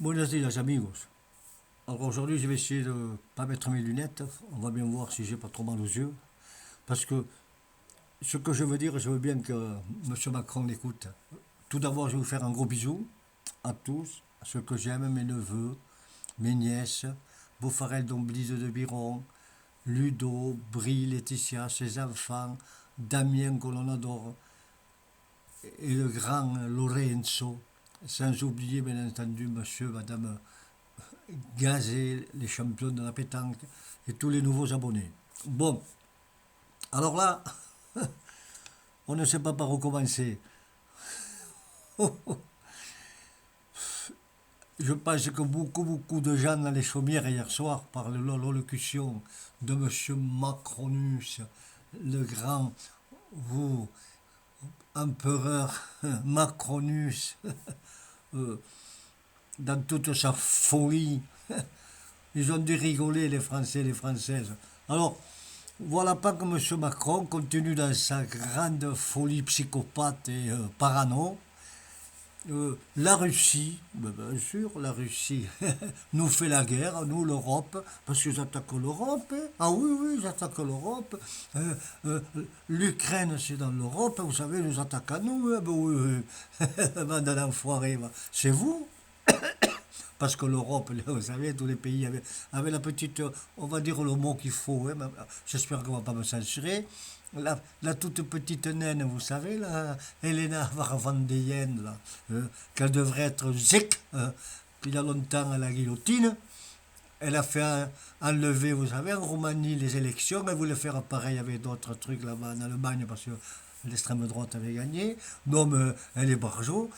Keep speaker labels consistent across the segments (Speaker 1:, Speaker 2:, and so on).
Speaker 1: Buenos días amigos. Alors aujourd'hui je vais essayer de ne pas mettre mes lunettes. On va bien voir si j'ai pas trop mal aux yeux. Parce que ce que je veux dire, je veux bien que M. Macron l'écoute. Tout d'abord je vais vous faire un gros bisou à tous, à ceux que j'aime, mes neveux, mes nièces, Beaufarel d'Omblise de Biron, Ludo, Brie, Laetitia, ses enfants, Damien que l'on adore, et le grand Lorenzo, sans oublier bien entendu monsieur, madame Gazé, les champions de la pétanque et tous les nouveaux abonnés. Bon, alors là, on ne sait pas par où commencer. Je pense que beaucoup de gens dans les chaumières hier soir par l'allocution de M. Macronus, le grand vous, empereur Macronus, euh, dans toute sa folie. Ils ont dû rigoler, les Français, les Françaises. Alors, voilà pas que M. Macron continue dans sa grande folie psychopathe et parano. La Russie, ben, bien sûr, la Russie nous fait la guerre, nous, l'Europe, parce qu'ils attaquent l'Europe. Hein. Ah oui, oui, ils attaquent l'Europe. Euh, euh, L'Ukraine, c'est dans l'Europe, vous savez, ils nous attaquent à nous. Hein. Ben oui, oui. Bande d'enfoirés, va. C'est vous. Parce que l'Europe, vous savez, tous les pays avaient la petite, on va dire le mot qu'il faut, hein, j'espère qu'on ne va pas me censurer, la toute petite naine, vous savez, là, Elena Varvandeyen, là, qu'elle devrait être zec, qu'il y a longtemps à la guillotine, elle a fait enlever, vous savez, en Roumanie les élections, elle voulait faire pareil avec d'autres trucs là-bas en Allemagne parce que l'extrême droite avait gagné. Non, mais elle est barjot.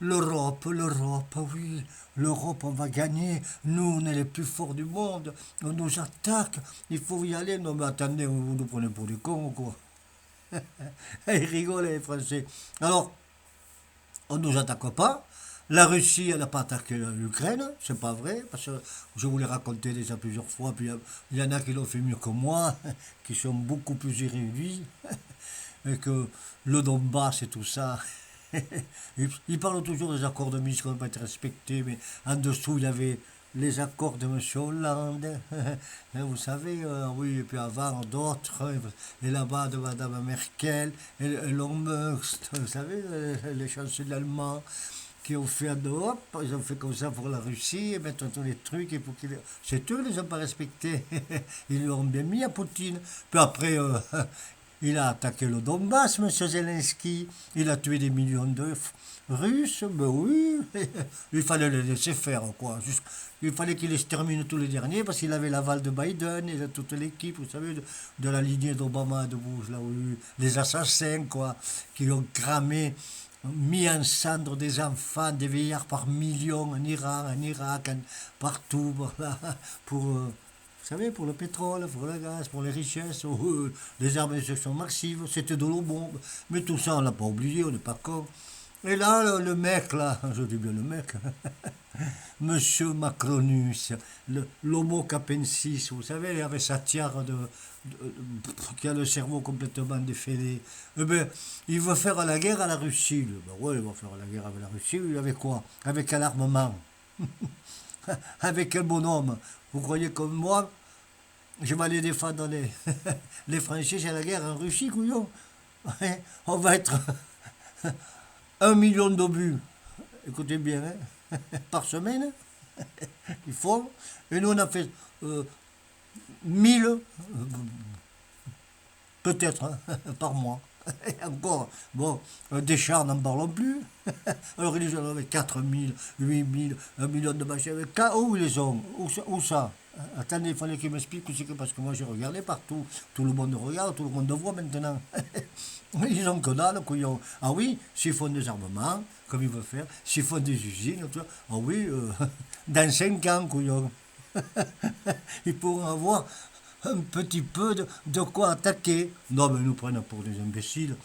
Speaker 1: L'Europe, oui, l'Europe, on va gagner. Nous, on est les plus forts du monde. On nous attaque. Il faut y aller. Non, mais attendez, vous nous prenez pour des cons ou quoi? Ils rigolent, les Français. Alors, on ne nous attaque pas. La Russie, elle n'a pas attaqué l'Ukraine, c'est pas vrai, parce que je vous l'ai raconté déjà plusieurs fois, puis il y en a qui l'ont fait mieux que moi, qui sont beaucoup plus érudits, et que le Donbass et tout ça. Ils parlent toujours des accords de Minsk qui n'ont pas été respectés, mais en dessous, il y avait les accords de M. Hollande, vous savez, oui, et puis avant d'autres, et là-bas de Mme Merkel, et Longmust, vous savez, les chanceliers allemands qui ont fait en Europe, ils ont fait comme ça pour la Russie, et mettre tous les trucs, et pour qu'ils... C'est eux, ils les ont pas respectés. Ils l'ont bien mis à Poutine. Puis après, il a attaqué le Donbass, M. Zelensky. Il a tué des millions de Russes. Ben oui, il fallait les laisser faire, quoi. Il fallait qu'il extermine tous les derniers, parce qu'il avait l'aval de Biden et de toute l'équipe, vous savez, de la lignée d'Obama, de Bush, là, oui, les assassins, quoi, qui ont cramé mis en cendre des enfants, des vieillards par millions en Iran, en Irak, partout, voilà, pour, vous savez, pour le pétrole, pour le gaz, pour les richesses, les armes de destruction massive, c'était de l'eau bombe. Mais tout ça, on l'a pas oublié, on n'est pas con. Et là, le mec, là, je dis bien le mec, Monsieur Macronus, l'homo capensis, vous savez, avec sa tiare qui a le cerveau complètement défait. Eh ben, il veut faire la guerre à la Russie. Ben ouais, il va faire la guerre avec la Russie. Avec quoi? Avec quel armement? Avec quel bonhomme? Vous croyez comme moi, je vais aller défendre les Français à la guerre en Russie, couillon? Ouais, on va être 1 million d'obus. Écoutez bien, hein, par semaine, il faut. Et nous, on a fait 1000, peut-être, hein, par mois. Et encore, bon, des chars, n'en parlons plus. Alors ils en avaient 4000, 8000, 1 million de machins. Où ils les ont? Où ça? Attendez, il fallait qu'ils m'expliquent, parce que moi j'ai regardé partout. Tout le monde regarde, tout le monde voit maintenant. Ils ont que dalle, couillon. Ah oui, s'ils font des armements, comme ils veulent faire, s'ils font des usines, tout ça. Ah oui, dans 5 ans, couillon. Ils pourront avoir un petit peu de quoi attaquer. Non, mais ils nous prennent pour des imbéciles.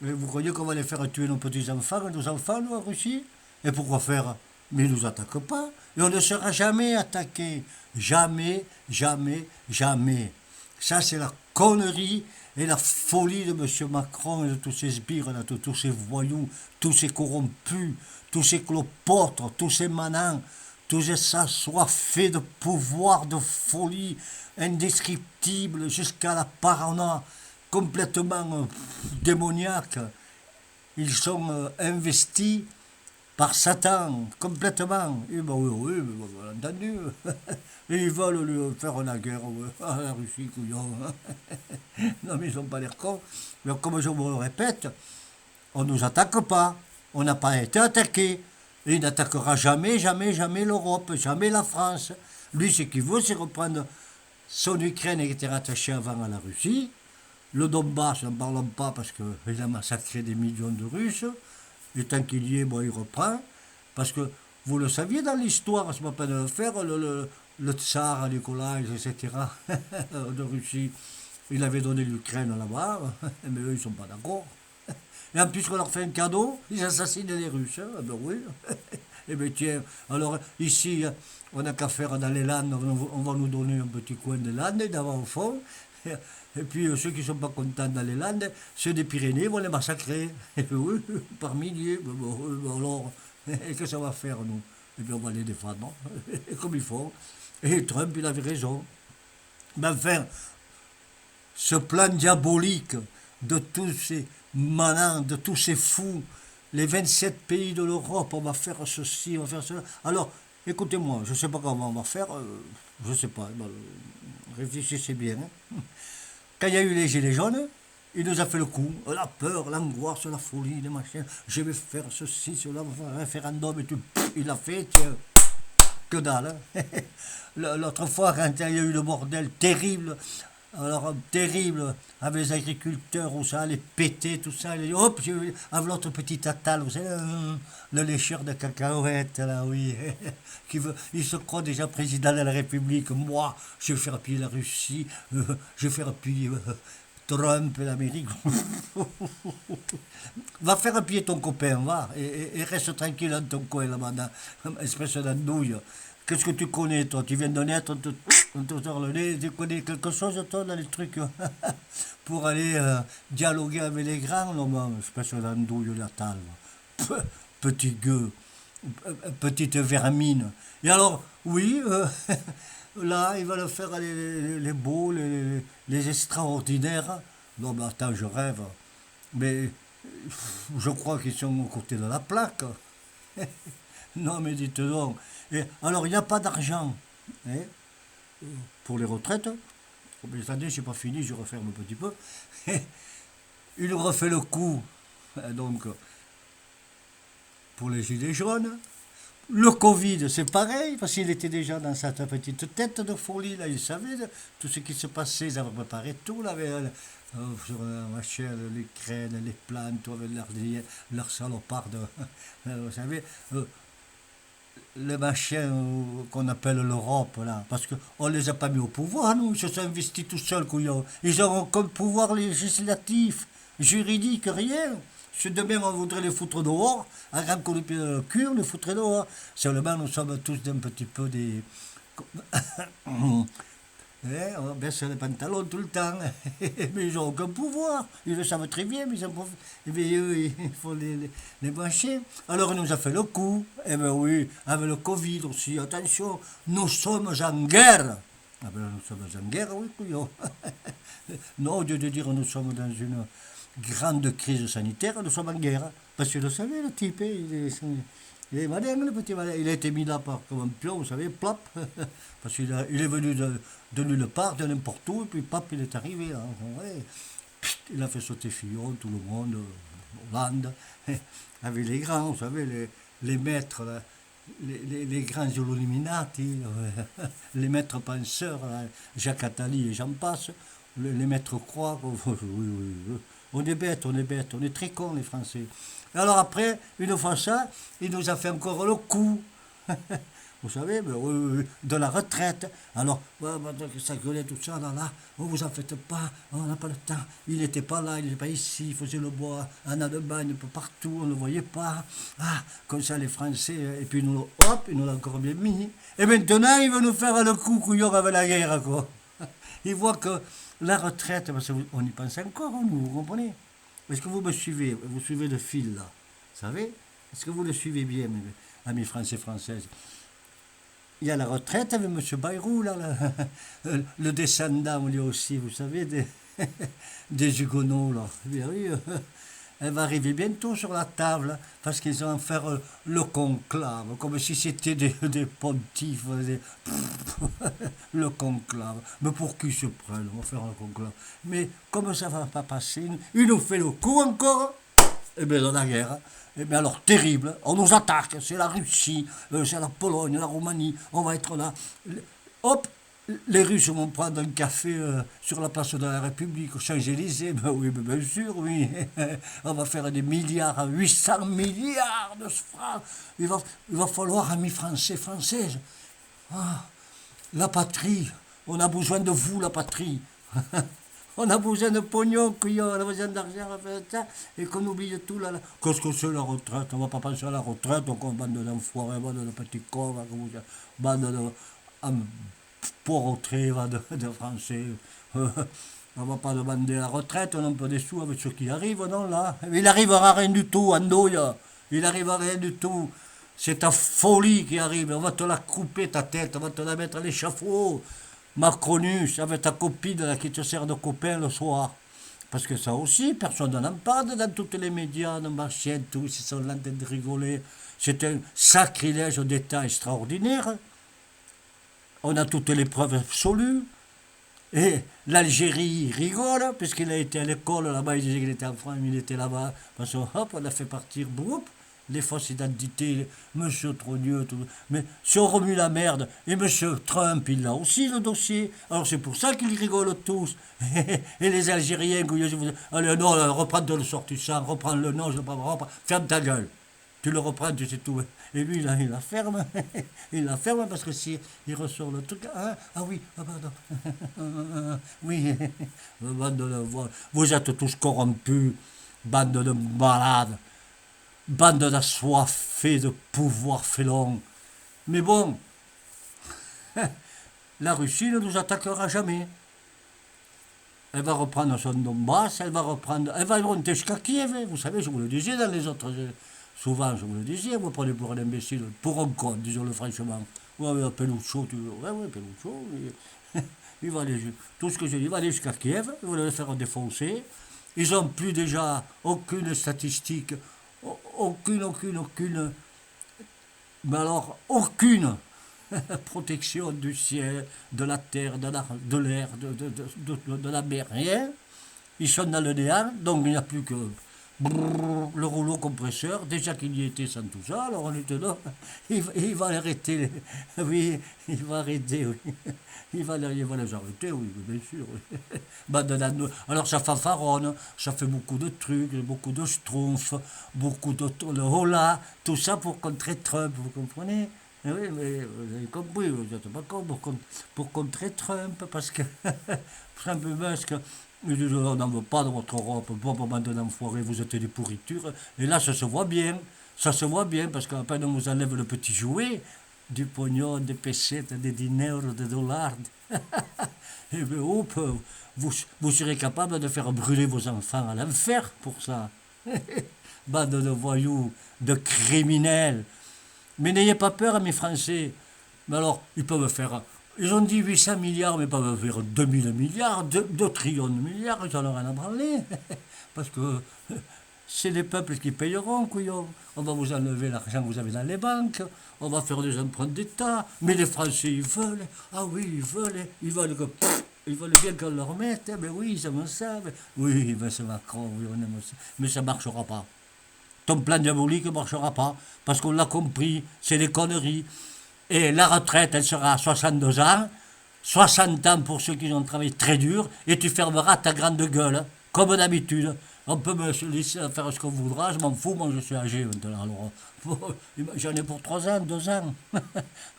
Speaker 1: Mais vous croyez qu'on va les faire tuer nos enfants, nous, en Russie? Et pourquoi faire? Mais ils ne nous attaquent pas. Et on ne sera jamais attaqué. Jamais, jamais, jamais. Ça, c'est la connerie et la folie de M. Macron et de tous ces sbires, de tous ces voyous, tous ces corrompus, tous ces clopotres, tous ces manants, tous ça assoiffés de pouvoir, de folie indescriptible, jusqu'à la paranoïa complètement démoniaque. Ils sont investis par Satan, complètement. Et ben oui, oui, bien entendu. Et ils veulent lui faire la guerre à la Russie, couillon. Non, mais ils n'ont pas l'air cons. Mais comme je vous le répète, on ne nous attaque pas. On n'a pas été attaqué. Et il n'attaquera jamais, jamais, jamais l'Europe, jamais la France. Lui, ce qu'il veut, c'est reprendre son Ukraine qui était rattachée avant à la Russie. Le Donbass, n'en parlons pas parce qu'il a massacré des millions de Russes. Et tant qu'il y est, bon, il reprend. Parce que vous le saviez dans l'histoire, c'est pas peine de le faire, le tsar Nicolas, etc., de Russie, il avait donné l'Ukraine là-bas, mais eux, ils ne sont pas d'accord. Et en plus, on leur fait un cadeau, ils assassinent les Russes. Eh ben oui. Eh bien tiens, alors ici, on n'a qu'à faire dans les Landes, on va nous donner un petit coin de Landes, d'avant au fond. Et puis ceux qui ne sont pas contents dans les Landes, ceux des Pyrénées vont les massacrer. Et puis oui, par milliers. Alors, et que ça va faire, nous? Et puis on va les défendre, comme il faut. Et Trump, il avait raison. Mais enfin, ce plan diabolique de tous ces malins, de tous ces fous, les 27 pays de l'Europe, on va faire ceci, on va faire cela. Alors, écoutez-moi, je ne sais pas comment on va faire, je ne sais pas, réfléchissez bien. Quand il y a eu les Gilets jaunes, il nous a fait le coup, la peur, l'angoisse, la folie, les machins, je vais faire ceci, cela, un référendum, et tout, il l'a fait, tiens, que dalle. Hein. L'autre fois, quand il y a eu le bordel terrible, alors terrible, avec les agriculteurs, où ça allait péter, tout ça, et hop, avec l'autre petit Attal, vous savez, le lécheur de cacahuètes, là, oui, il se croit déjà président de la République. Moi, je vais faire piller la Russie, je vais faire piller Trump et l'Amérique. Va faire piller ton copain, va, et reste tranquille dans ton coin, là-bas, espèce d'andouille. Qu'est-ce que tu connais, toi? Tu viens de naître, on te sort le nez, tu connais quelque chose, toi, dans les trucs, pour aller dialoguer avec les grands, non, espèce d'andouille, la talle. Petit gueux, petite vermine. Et alors, oui, là, il va le faire les beaux, les extraordinaires. Non, mais attends, je rêve. Mais je crois qu'ils sont aux côtés de la plaque. Non, mais dites donc. Et alors, il n'y a pas d'argent hein, pour les retraites. Oh, mais attendez, je n'ai pas fini, je referme un petit peu. Il refait le coup, donc, pour les gilets jaunes. Le Covid, c'est pareil, parce qu'il était déjà dans sa petite tête de folie, là, il savait tout ce qui se passait, ils avaient préparé tout, là, avec, sur la machin, l'Ukraine, les plantes, avec leur salopard, vous savez, les machins qu'on appelle l'Europe, là, parce qu'on ne les a pas mis au pouvoir, nous, ils se sont investis tout seuls, couillons. Ils auront comme pouvoir législatif, juridique, rien. Si demain on voudrait les foutre dehors, un grand coup de pied dans le cul, on les foutrait dehors. Seulement, nous sommes tous un petit peu des. On baisse les pantalons tout le temps. Mais ils n'ont aucun pouvoir. Ils le savent très bien, mais eux, il faut les brancher. Alors, il nous a fait le coup. Eh bien oui, avec le Covid aussi. Attention, nous sommes en guerre. Ah ben, nous sommes en guerre, oui, couillon. Non, au lieu de dire nous sommes dans une grande crise sanitaire, nous sommes en guerre. Parce que vous savez, le type, il est malin, le petit malin. Il a été mis là comme un pion, vous savez, plop. Parce qu'il il est venu de nulle part, de n'importe où, et puis pop, il est arrivé. Là. Ouais. Il a fait sauter Fillon, tout le monde, Hollande, avec les grands, vous savez, les maîtres, là, les grands Illuminati, les maîtres penseurs, là, Jacques Attali et j'en passe, les maîtres croix. Oui, oui, oui. On est bêtes, on est très cons les Français. Alors après, une fois ça, il nous a fait encore le coup. Vous savez, de la retraite. Alors, ça gueulait tout ça, là, oh, vous en faites pas, on n'a pas le temps. Il n'était pas là, il n'était pas ici, il faisait le bois, en Allemagne, un peu partout, on ne le voyait pas. Ah, comme ça, les Français, et puis nous, hop, il nous l'a encore bien mis. Et maintenant, il veut nous faire le coup couillon avec la guerre, quoi. Il voit que la retraite, parce qu'on y pense encore, nous, vous comprenez? Est-ce que vous me suivez? Vous suivez le fil, là? Vous savez? Est-ce que vous le suivez bien, mes amis français, françaises? il y a la retraite avec M. Bayrou, là, le descendant, lui aussi, vous savez, des Huguenots, là. Eh bien oui, elle va arriver bientôt sur la table, parce qu'ils vont faire le conclave, comme si c'était des pontifes, le conclave. Mais pour qui se prennent, on va faire un conclave. Mais comme ça va pas passer, il nous fait le coup encore, et bien dans la guerre. Eh bien alors, terrible, on nous attaque, c'est la Russie, c'est la Pologne, la Roumanie, on va être là. Hop, les Russes vont prendre un café sur la place de la République, aux Champs-Élysées. Ben oui, ben bien sûr, oui. On va faire des milliards, 800 milliards de francs. Il va falloir, amis français, françaises, ah, la patrie. On a besoin de vous, la patrie. On a besoin de pognon, couillon, on a besoin d'argent, et qu'on oublie tout là. Qu'est-ce que c'est la retraite? On va pas penser à la retraite, donc on bande d'enfoirés, bande de petits cons, bande de pauvreté de Français. On va pas demander la retraite, on a un peu des sous avec ceux qui arrivent, non, là. Il n'arrivera rien du tout, Andouille. Il n'arrivera rien du tout. C'est ta folie qui arrive. On va te la couper, ta tête, on va te la mettre à l'échafaud. Macronus, avec ta copine là, qui te sert de copain le soir. Parce que ça aussi, personne n'en parle dans tous les médias, dans ma chaîne, tous, ils sont là de rigoler. C'est un sacrilège d'État extraordinaire. On a toutes les preuves absolues. Et l'Algérie rigole, puisqu'il a été à l'école là-bas, il disait qu'il était en France, mais il était là-bas. Parce que hop, on a fait partir, boum, les fausses identités, Monsieur Trogneux, tout. Mais si on remue la merde, et Monsieur Trump, il a aussi le dossier. Alors c'est pour ça qu'ils rigolent tous. Et les Algériens, allez, non, reprends le sortissant, reprends le nom, je ne pas, ferme ta gueule. Tu le reprends, tu sais tout. Et lui, là, il la ferme. Il la ferme parce que si il ressort le truc. Ah oui, ah pardon. Oui. Vous êtes tous corrompus. Bande de malades. Bande d'assoiffés de pouvoir félon. Mais bon, la Russie ne nous attaquera jamais. Elle va reprendre son Donbass, elle va monter jusqu'à Kiev. Vous savez, je vous le disais dans les autres. Souvent, je vous le disais, vous prenez pour un imbécile, pour un con, disons-le franchement. Ouais, Pelucho, Pelucho, il va aller, tout ce que j'ai dit, il va aller jusqu'à Kiev, il va le faire défoncer. Ils n'ont plus déjà aucune statistique, aucune, mais alors aucune protection du ciel, de la terre, de l'air, de la mer, rien. Ils sont dans le néant, donc il n'y a plus que le rouleau compresseur, déjà qu'il y était sans tout ça, alors on était là, il va arrêter, oui, il va arrêter, oui, il va les arrêter, oui, bien sûr, oui. Alors ça fanfaronne, ça fait beaucoup de trucs, beaucoup de schtroumpfs, beaucoup de hola, tout ça pour contrer Trump, vous comprenez? Oui, mais vous avez compris, vous n'êtes pas con pour contrer Trump, parce que Trump Musk, il dit, on n'en veut pas de votre Europe, bon, bande d'enfoirés, vous êtes des pourritures. Et là, ça se voit bien, parce qu'à peine on vous enlève le petit jouet, du pognon, des pesettes, des diners, des dollars. Et bien, hop, vous serez capable de faire brûler vos enfants à l'enfer pour ça. Bande de voyous, de criminels. Mais n'ayez pas peur, mes Français. Mais alors, ils peuvent faire. Ils ont dit 800 milliards, mais ils peuvent faire 2000 milliards, 2 trillions de milliards, ils n'en ont rien à branler. Parce que c'est les peuples qui payeront, couillon. On va vous enlever l'argent que vous avez dans les banques, on va faire des emprunts d'État. Mais les Français, ils veulent. Ah oui, ils veulent que. Ils veulent bien qu'on leur mette. Ben oui, ils aiment ça. Oui, ben c'est Macron, oui, on aime ça. Mais ça ne marchera pas. Ton plan diabolique ne marchera pas, parce qu'on l'a compris, c'est des conneries. Et la retraite, elle sera à 62 ans, 60 ans pour ceux qui ont travaillé très dur, et tu fermeras ta grande gueule, comme d'habitude. On peut me laisser faire ce qu'on voudra, je m'en fous, moi je suis âgé maintenant. Alors, j'en ai pour 3 ans, 2 ans.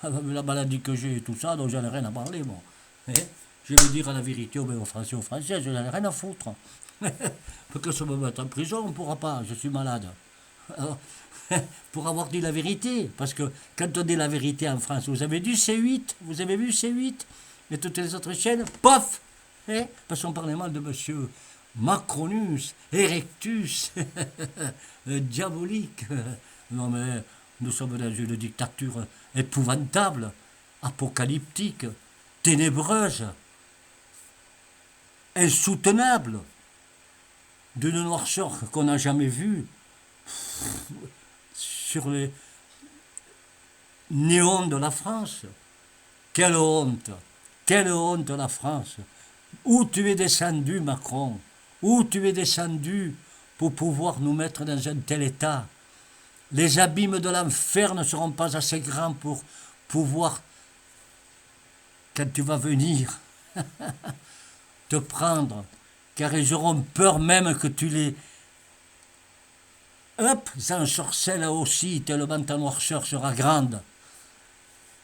Speaker 1: La maladie que j'ai et tout ça, donc j'en ai rien à parler, moi. Je vais dire la vérité aux Français, aux Françaises, je n'en ai rien à foutre. Parce que je me mettre en prison, on ne pourra pas, je suis malade. Alors, pour avoir dit la vérité, parce que quand on dit la vérité en France, vous avez vu C8, et toutes les autres chaînes, pof, parce qu'on parlait mal de monsieur Macronus, Erectus, diabolique. Non mais nous sommes dans une dictature épouvantable, apocalyptique, ténébreuse, insoutenable, d'une noirceur qu'on n'a jamais vue, sur les néons de la France. Quelle honte la France. Où tu es descendu, Macron? Où tu es descendu pour pouvoir nous mettre dans un tel état? Les abîmes de l'enfer ne seront pas assez grands pour pouvoir, quand tu vas venir, te prendre, car ils auront peur même que tu les... Hop, ensorcelles aussi, tellement ta noirceur sera grande.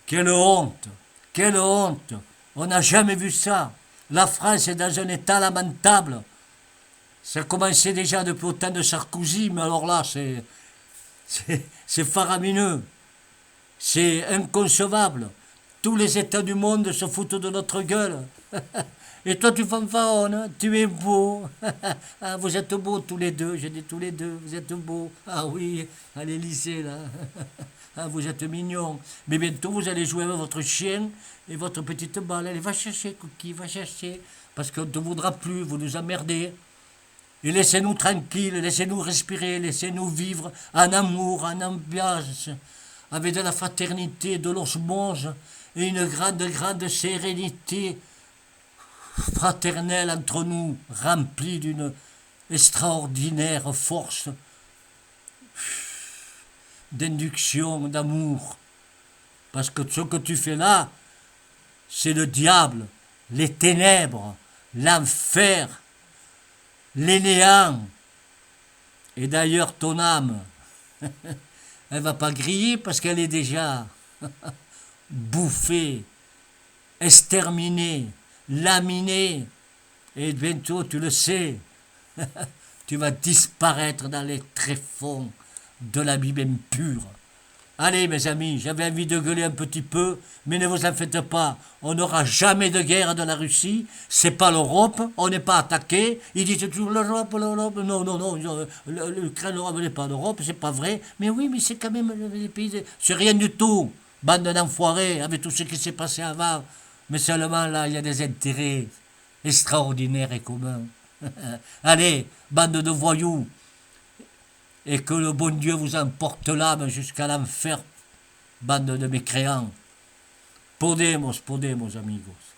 Speaker 1: Quelle honte! Quelle honte! On n'a jamais vu ça. La France est dans un état lamentable. Ça commençait déjà depuis au temps de Sarkozy, mais alors là, c'est faramineux. C'est inconcevable. Tous les États du monde se foutent de notre gueule. Et toi, tu fanfaronnes, tu es beau. Ah, vous êtes beaux tous les deux, j'ai dit tous les deux, vous êtes beaux. Ah oui, à l'Élysée, là. Ah, vous êtes mignons. Mais bientôt, vous allez jouer avec votre chien et votre petite balle. Allez, va chercher, Cookie, va chercher. Parce qu'on ne te voudra plus, vous nous emmerdez. Et laissez-nous tranquilles, laissez-nous respirer, laissez-nous vivre en amour, en ambiance, avec de la fraternité, de l'osmose et une grande sérénité fraternelle entre nous, remplie d'une extraordinaire force d'induction, d'amour. Parce que ce que tu fais là, c'est le diable, les ténèbres, l'enfer, les néants. Et d'ailleurs, ton âme, elle va pas griller parce qu'elle est déjà bouffée, exterminée, laminée. Et bientôt, tu le sais, tu vas disparaître dans les tréfonds de l'abîme impur. Allez, mes amis, j'avais envie de gueuler un petit peu, mais ne vous en faites pas. On n'aura jamais de guerre de la Russie. C'est pas l'Europe. On n'est pas attaqué. Ils disent toujours l'Europe, l'Europe. Non. L'Ukraine, l'Europe n'est pas l'Europe. C'est pas vrai. Mais oui, mais c'est quand même les pays. C'est rien du tout. Bande d'enfoirés avec tout ce qui s'est passé avant. Mais seulement là, il y a des intérêts extraordinaires et communs. Allez, bande de voyous. Et que le bon Dieu vous emporte l'âme jusqu'à l'enfer, bande de mécréants. Podemos, amigos.